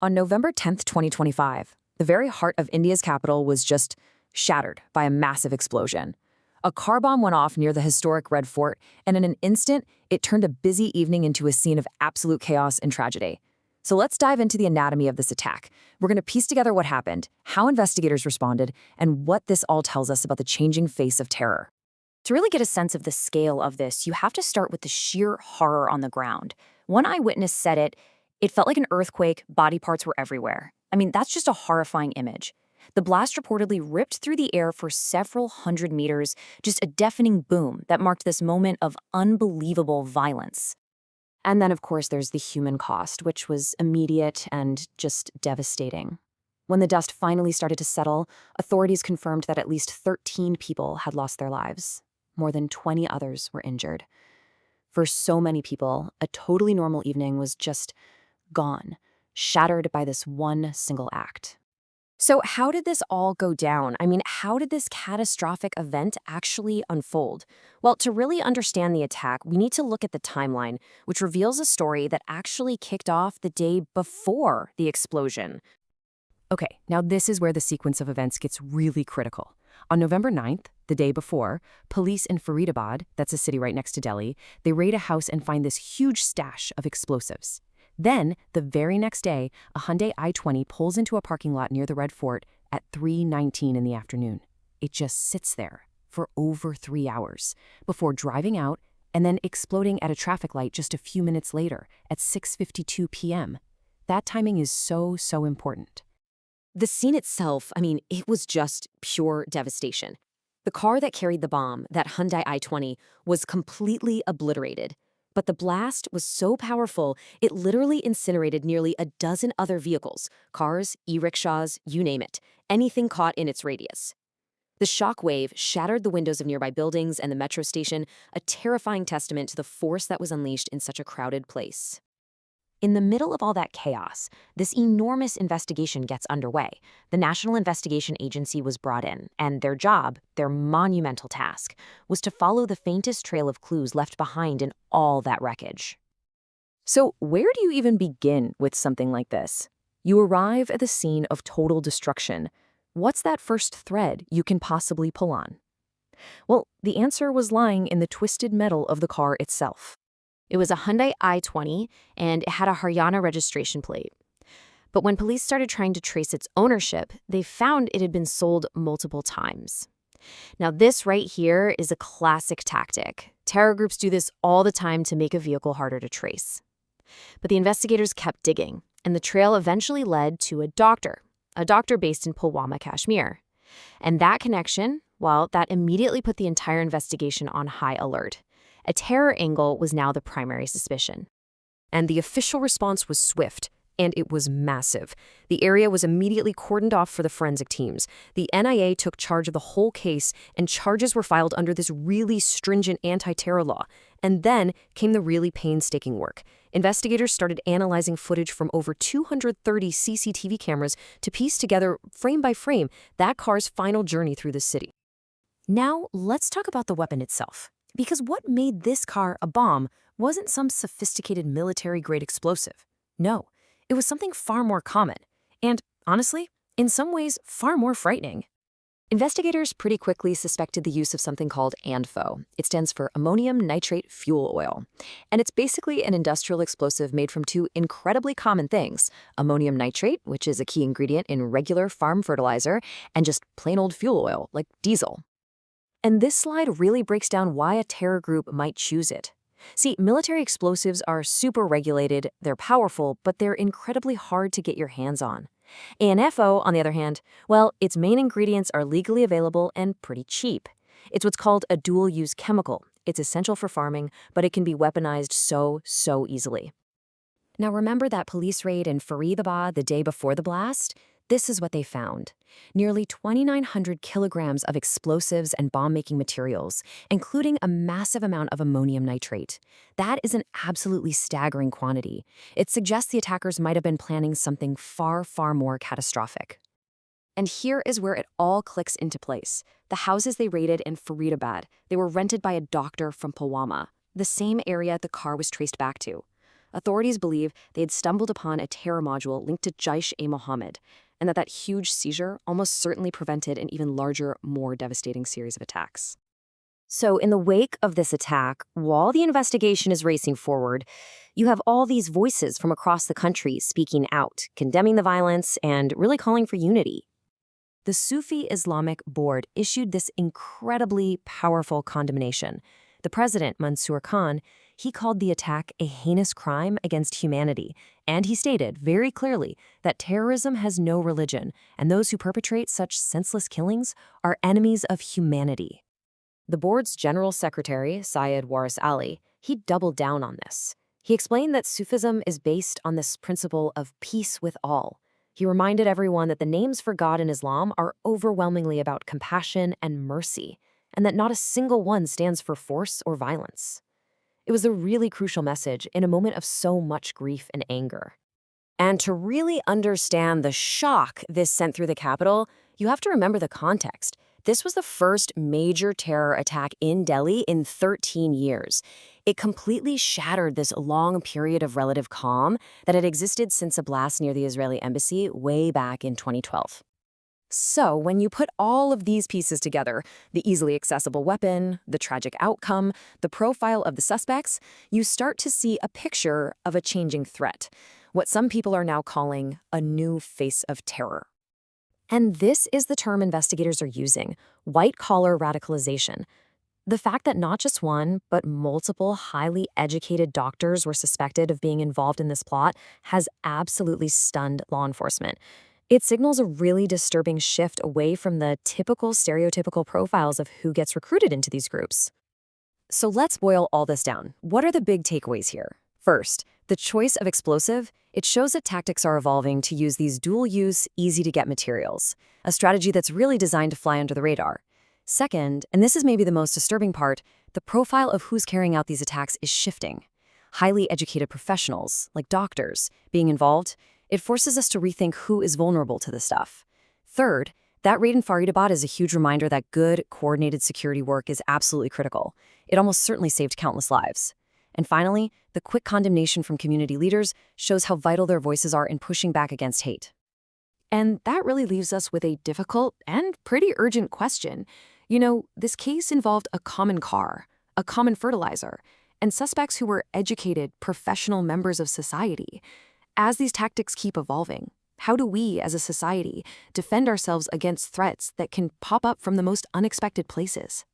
On November 10th, 2025, the very heart of India's capital was just shattered by a massive explosion. A car bomb went off near the historic Red Fort, and in an instant, it turned a busy evening into a scene of absolute chaos and tragedy. So let's dive into the anatomy of this attack. We're going to piece together what happened, how investigators responded, and what this all tells us about the changing face of terror. To really get a sense of the scale of this, you have to start with the sheer horror on the ground. One eyewitness said it felt like an earthquake, body parts were everywhere. I mean, that's just a horrifying image. The blast reportedly ripped through the air for several hundred meters, just a deafening boom that marked this moment of unbelievable violence. And then, of course, there's the human cost, which was immediate and just devastating. When the dust finally started to settle, authorities confirmed that at least 13 people had lost their lives. More than 20 others were injured. For so many people, a totally normal evening was just gone, shattered by this one single act. So how did this all go down? I mean, how did this catastrophic event actually unfold? Well, to really understand the attack, we need to look at the timeline, which reveals a story that actually kicked off the day before the explosion. Okay, now this is where the sequence of events gets really critical. On November 9th, the day before, police in Faridabad, that's a city right next to Delhi, they raid a house and find this huge stash of explosives. Then, the very next day, a Hyundai i20 pulls into a parking lot near the Red Fort at 3:19 in the afternoon. It just sits there for over 3 hours before driving out and then exploding at a traffic light just a few minutes later at 6:52 p.m. That timing is so important. The scene itself, I mean, it was just pure devastation. The car that carried the bomb, that Hyundai i20, was completely obliterated. But the blast was so powerful, it literally incinerated nearly a dozen other vehicles, cars, e-rickshaws, you name it, anything caught in its radius. The shock wave shattered the windows of nearby buildings and the metro station, a terrifying testament to the force that was unleashed in such a crowded place. In the middle of all that chaos, this enormous investigation gets underway. The National Investigation Agency was brought in, and their job, their monumental task, was to follow the faintest trail of clues left behind in all that wreckage. So where do you even begin with something like this? You arrive at the scene of total destruction. What's that first thread you can possibly pull on? Well, the answer was lying in the twisted metal of the car itself. It was a Hyundai i20, and it had a Haryana registration plate. But when police started trying to trace its ownership, they found it had been sold multiple times. Now, this right here is a classic tactic. Terror groups do this all the time to make a vehicle harder to trace. But the investigators kept digging, and the trail eventually led to a doctor based in Pulwama, Kashmir. And that connection, well, that immediately put the entire investigation on high alert. A terror angle was now the primary suspicion. And the official response was swift, and it was massive. The area was immediately cordoned off for the forensic teams. The NIA took charge of the whole case, and charges were filed under this really stringent anti-terror law. And then came the really painstaking work. Investigators started analyzing footage from over 230 CCTV cameras to piece together, frame by frame, that car's final journey through the city. Now, let's talk about the weapon itself. Because what made this car a bomb wasn't some sophisticated military-grade explosive. No, it was something far more common, and, honestly, in some ways, far more frightening. Investigators pretty quickly suspected the use of something called ANFO. It stands for ammonium nitrate fuel oil. And it's basically an industrial explosive made from two incredibly common things: ammonium nitrate, which is a key ingredient in regular farm fertilizer, and just plain old fuel oil, like diesel. And this slide really breaks down why a terror group might choose it. See, military explosives are super regulated, they're powerful, but they're incredibly hard to get your hands on. ANFO, on the other hand, well, its main ingredients are legally available and pretty cheap. It's what's called a dual-use chemical. It's essential for farming, but it can be weaponized so easily. Now remember that police raid in Faridabad the day before the blast? This is what they found. Nearly 2,900 kilograms of explosives and bomb-making materials, including a massive amount of ammonium nitrate. That is an absolutely staggering quantity. It suggests the attackers might have been planning something far more catastrophic. And here is where it all clicks into place. The houses they raided in Faridabad, they were rented by a doctor from Pulwama, the same area the car was traced back to. Authorities believe they had stumbled upon a terror module linked to Jaish-e-Mohammed, and that huge seizure almost certainly prevented an even larger, more devastating series of attacks. So, in the wake of this attack, while the investigation is racing forward, you have all these voices from across the country speaking out, condemning the violence, and really calling for unity. The Sufi Islamic Board issued this incredibly powerful condemnation. The president, Mansour Khan, he called the attack a heinous crime against humanity, and he stated very clearly that terrorism has no religion, and those who perpetrate such senseless killings are enemies of humanity. The board's general secretary, Syed Waris Ali, he doubled down on this. He explained that Sufism is based on this principle of peace with all. He reminded everyone that the names for God in Islam are overwhelmingly about compassion and mercy, and that not a single one stands for force or violence. It was a really crucial message in a moment of so much grief and anger. And to really understand the shock this sent through the capital, you have to remember the context. This was the first major terror attack in Delhi in 13 years. It completely shattered this long period of relative calm that had existed since a blast near the Israeli embassy way back in 2012. So, when you put all of these pieces together, the easily accessible weapon, the tragic outcome, the profile of the suspects, you start to see a picture of a changing threat, what some people are now calling a new face of terror. And this is the term investigators are using, white-collar radicalization. The fact that not just one, but multiple highly educated doctors were suspected of being involved in this plot has absolutely stunned law enforcement. It signals a really disturbing shift away from the typical stereotypical profiles of who gets recruited into these groups. So let's boil all this down. What are the big takeaways here? First, the choice of explosive, it shows that tactics are evolving to use these dual-use, easy-to-get materials, a strategy that's really designed to fly under the radar. Second, and this is maybe the most disturbing part, the profile of who's carrying out these attacks is shifting. Highly educated professionals, like doctors, being involved, it forces us to rethink who is vulnerable to this stuff. Third, that raid in Faridabad is a huge reminder that good, coordinated security work is absolutely critical. It almost certainly saved countless lives. And finally, the quick condemnation from community leaders shows how vital their voices are in pushing back against hate. And that really leaves us with a difficult and pretty urgent question. This case involved a common car, a common fertilizer, and suspects who were educated, professional members of society. As these tactics keep evolving, how do we, as a society, defend ourselves against threats that can pop up from the most unexpected places?